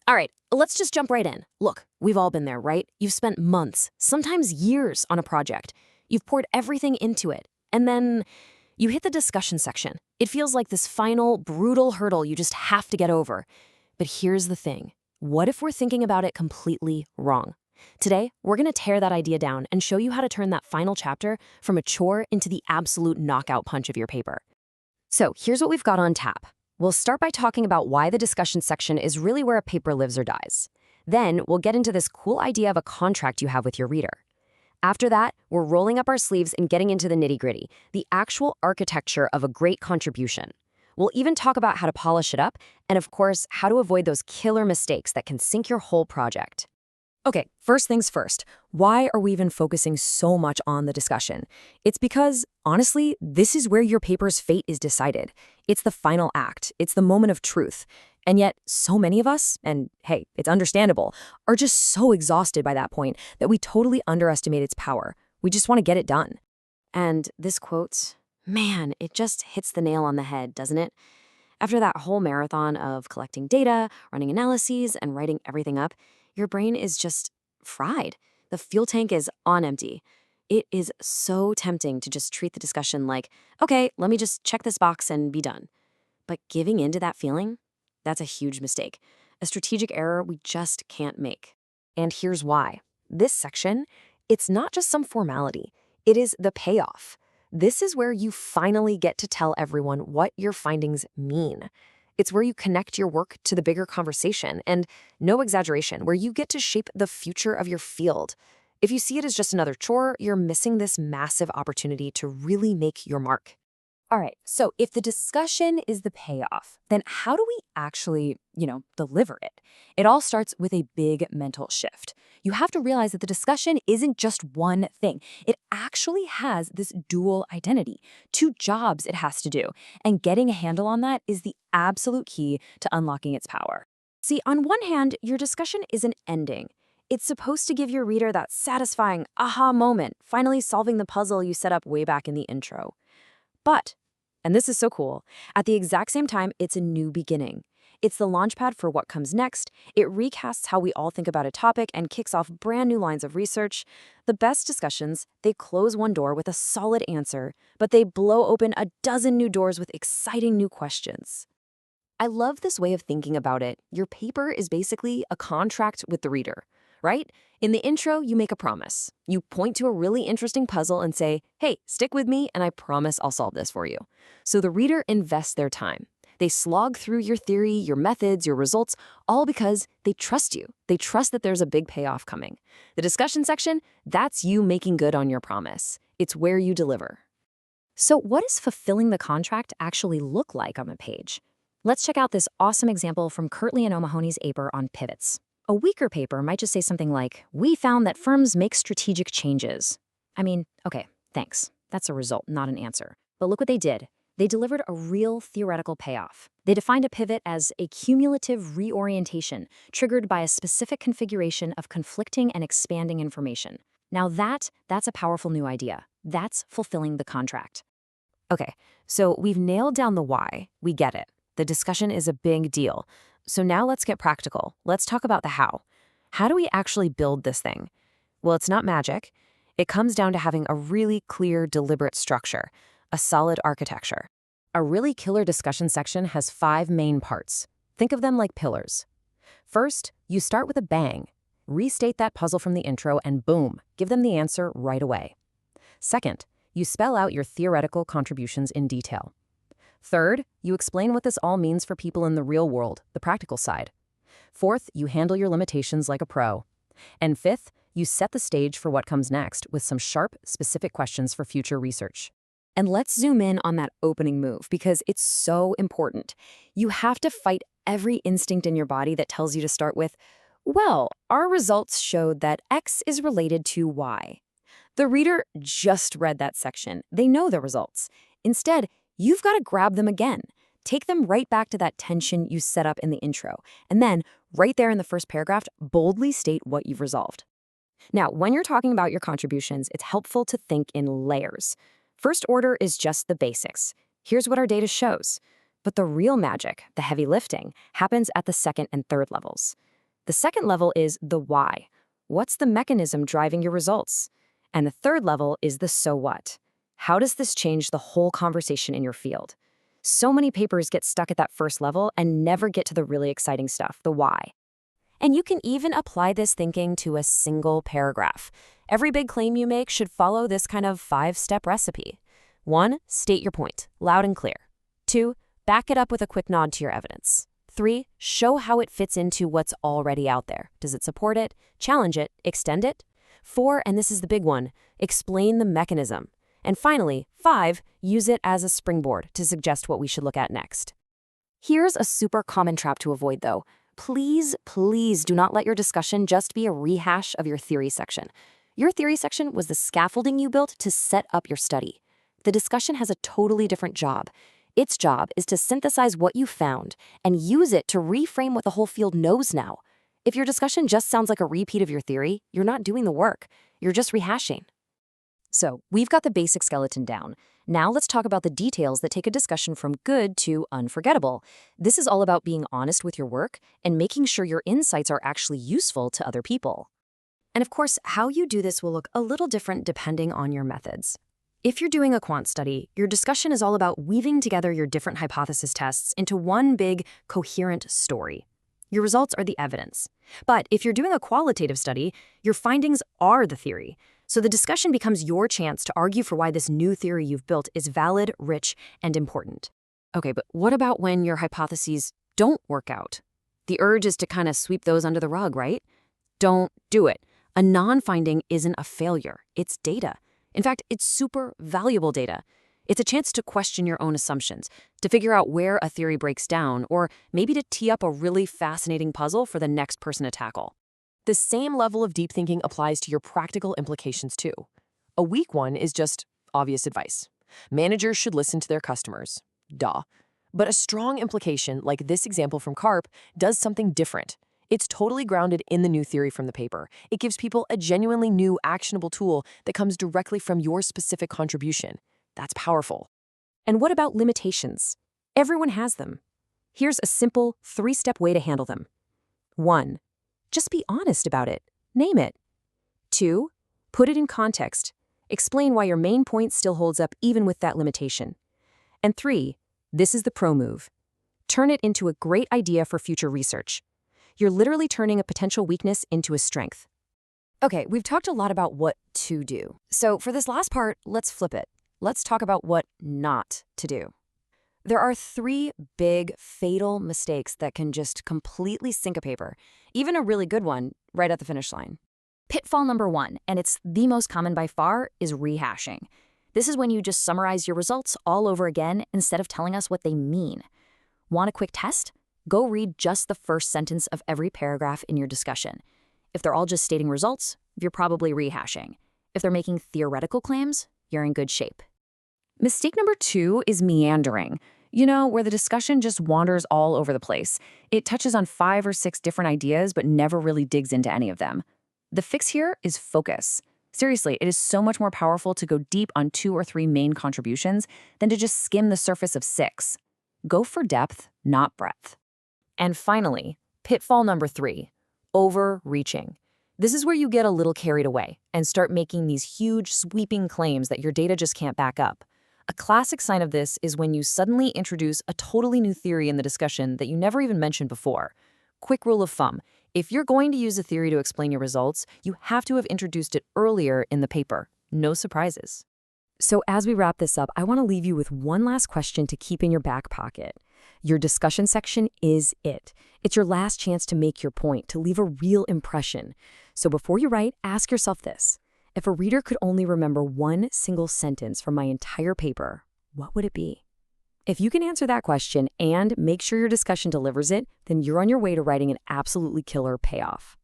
All right, let's just jump right in. Look, we've all been there, right? You've spent months, sometimes years on a project. You've poured everything into it. And then you hit the discussion section. It feels like this final, brutal hurdle you just have to get over. But here's the thing. What if we're thinking about it completely wrong? Today, we're going to tear that idea down and show you how to turn that final chapter from a chore into the absolute knockout punch of your paper. So here's what we've got on tap. We'll start by talking about why the discussion section is really where a paper lives or dies. Then we'll get into this cool idea of a contract you have with your reader. After that, we're rolling up our sleeves and getting into the nitty-gritty, the actual architecture of a great contribution. We'll even talk about how to polish it up and, of course, how to avoid those killer mistakes that can sink your whole project. Okay, first things first. Why are we even focusing so much on the discussion? It's because, honestly, this is where your paper's fate is decided. It's the final act. It's the moment of truth. And yet, so many of us, and hey, it's understandable, are just so exhausted by that point that we totally underestimate its power. We just want to get it done. And this quote, man, it just hits the nail on the head, doesn't it? After that whole marathon of collecting data, running analyses, and writing everything up, your brain is just fried. The fuel tank is on empty. It is so tempting to just treat the discussion like, okay, let me just check this box and be done. But giving into that feeling, that's a huge mistake, a strategic error we just can't make. And here's why. This section, it's not just some formality. It is the payoff. This is where you finally get to tell everyone what your findings mean. It's where you connect your work to the bigger conversation, and no exaggeration, where you get to shape the future of your field. If you see it as just another chore, you're missing this massive opportunity to really make your mark. All right, so if the discussion is the payoff, then how do we actually, deliver it? It all starts with a big mental shift. You have to realize that the discussion isn't just one thing. It actually has this dual identity, two jobs it has to do, and getting a handle on that is the absolute key to unlocking its power. See, on one hand, your discussion is an ending. It's supposed to give your reader that satisfying aha moment, finally solving the puzzle you set up way back in the intro. But, and this is so cool, at the exact same time, it's a new beginning. It's the launchpad for what comes next. It recasts how we all think about a topic and kicks off brand new lines of research. The best discussions, they close one door with a solid answer, but they blow open a dozen new doors with exciting new questions. I love this way of thinking about it. Your paper is basically a contract with the reader, right? In the intro, you make a promise. You point to a really interesting puzzle and say, hey, stick with me and I promise I'll solve this for you. So the reader invests their time. They slog through your theory, your methods, your results, all because they trust you. They trust that there's a big payoff coming. The discussion section, that's you making good on your promise. It's where you deliver. So what does fulfilling the contract actually look like on a page? Let's check out this awesome example from Kirtley and O'Mahony's paper on pivots. A weaker paper might just say something like, we found that firms make strategic changes. I mean, okay, thanks. That's a result, not an answer. But look what they did. They delivered a real theoretical payoff. They defined a pivot as a cumulative reorientation triggered by a specific configuration of conflicting and expanding information. Now that's a powerful new idea. That's fulfilling the contract. Okay, so we've nailed down the why. We get it. The discussion is a big deal. So now let's get practical. Let's talk about the how. How do we actually build this thing? Well, it's not magic. It comes down to having a really clear, deliberate structure, a solid architecture. A really killer discussion section has 5 main parts. Think of them like pillars. First, you start with a bang. Restate that puzzle from the intro and boom, give them the answer right away. Second, you spell out your theoretical contributions in detail. Third, you explain what this all means for people in the real world, the practical side. Fourth, you handle your limitations like a pro. And fifth, you set the stage for what comes next with some sharp, specific questions for future research. And let's zoom in on that opening move because it's so important. You have to fight every instinct in your body that tells you to start with, well, our results showed that X is related to Y. The reader just read that section. They know the results. Instead, you've got to grab them again. Take them right back to that tension you set up in the intro. And then, right there in the first paragraph, boldly state what you've resolved. Now, when you're talking about your contributions, it's helpful to think in layers. First order is just the basics. Here's what our data shows. But the real magic, the heavy lifting, happens at the second and third levels. The second level is the why. What's the mechanism driving your results? And the third level is the so what. How does this change the whole conversation in your field? So many papers get stuck at that first level and never get to the really exciting stuff, the why. And you can even apply this thinking to a single paragraph. Every big claim you make should follow this kind of 5-step recipe. 1, state your point, loud and clear. 2, back it up with a quick nod to your evidence. 3, show how it fits into what's already out there. Does it support it, challenge it, extend it? 4, and this is the big one, explain the mechanism. And finally, 5, use it as a springboard to suggest what we should look at next. Here's a super common trap to avoid, though. Please do not let your discussion just be a rehash of your theory section. Your theory section was the scaffolding you built to set up your study. The discussion has a totally different job. Its job is to synthesize what you found and use it to reframe what the whole field knows now. If your discussion just sounds like a repeat of your theory, you're not doing the work. You're just rehashing. So, we've got the basic skeleton down. Now let's talk about the details that take a discussion from good to unforgettable. This is all about being honest with your work and making sure your insights are actually useful to other people. And of course, how you do this will look a little different depending on your methods. If you're doing a quant study, your discussion is all about weaving together your different hypothesis tests into one big, coherent story. Your results are the evidence. But if you're doing a qualitative study, your findings are the theory. So the discussion becomes your chance to argue for why this new theory you've built is valid, rich, and important. Okay, but what about when your hypotheses don't work out? The urge is to kind of sweep those under the rug, right? Don't do it. A non-finding isn't a failure. It's data. In fact, it's super valuable data. It's a chance to question your own assumptions, to figure out where a theory breaks down, or maybe to tee up a really fascinating puzzle for the next person to tackle. The same level of deep thinking applies to your practical implications too. A weak one is just obvious advice. Managers should listen to their customers. Duh. But a strong implication, like this example from Karp, does something different. It's totally grounded in the new theory from the paper. It gives people a genuinely new, actionable tool that comes directly from your specific contribution. That's powerful. And what about limitations? Everyone has them. Here's a simple 3-step way to handle them. 1, just be honest about it. Name it. 2, put it in context. Explain why your main point still holds up even with that limitation. And 3, this is the pro move. Turn it into a great idea for future research. You're literally turning a potential weakness into a strength. Okay, we've talked a lot about what to do. So for this last part, let's flip it. Let's talk about what not to do. There are 3 big, fatal mistakes that can just completely sink a paper, even a really good one, right at the finish line. Pitfall number 1, and it's the most common by far, is rehashing. This is when you just summarize your results all over again instead of telling us what they mean. Want a quick test? Go read just the first sentence of every paragraph in your discussion. If they're all just stating results, you're probably rehashing. If they're making theoretical claims, you're in good shape. Mistake number 2 is meandering. You know, where the discussion just wanders all over the place. It touches on 5 or 6 different ideas, but never really digs into any of them. The fix here is focus. Seriously, it is so much more powerful to go deep on 2 or 3 main contributions than to just skim the surface of 6. Go for depth, not breadth. And finally, pitfall number 3, overreaching. This is where you get a little carried away and start making these huge, sweeping claims that your data just can't back up. A classic sign of this is when you suddenly introduce a totally new theory in the discussion that you never even mentioned before. Quick rule of thumb, if you're going to use a theory to explain your results, you have to have introduced it earlier in the paper. No surprises. So as we wrap this up, I want to leave you with one last question to keep in your back pocket. Your discussion section is it. It's your last chance to make your point, to leave a real impression. So before you write, ask yourself this. If a reader could only remember one single sentence from my entire paper, what would it be? If you can answer that question and make sure your discussion delivers it, then you're on your way to writing an absolutely killer payoff.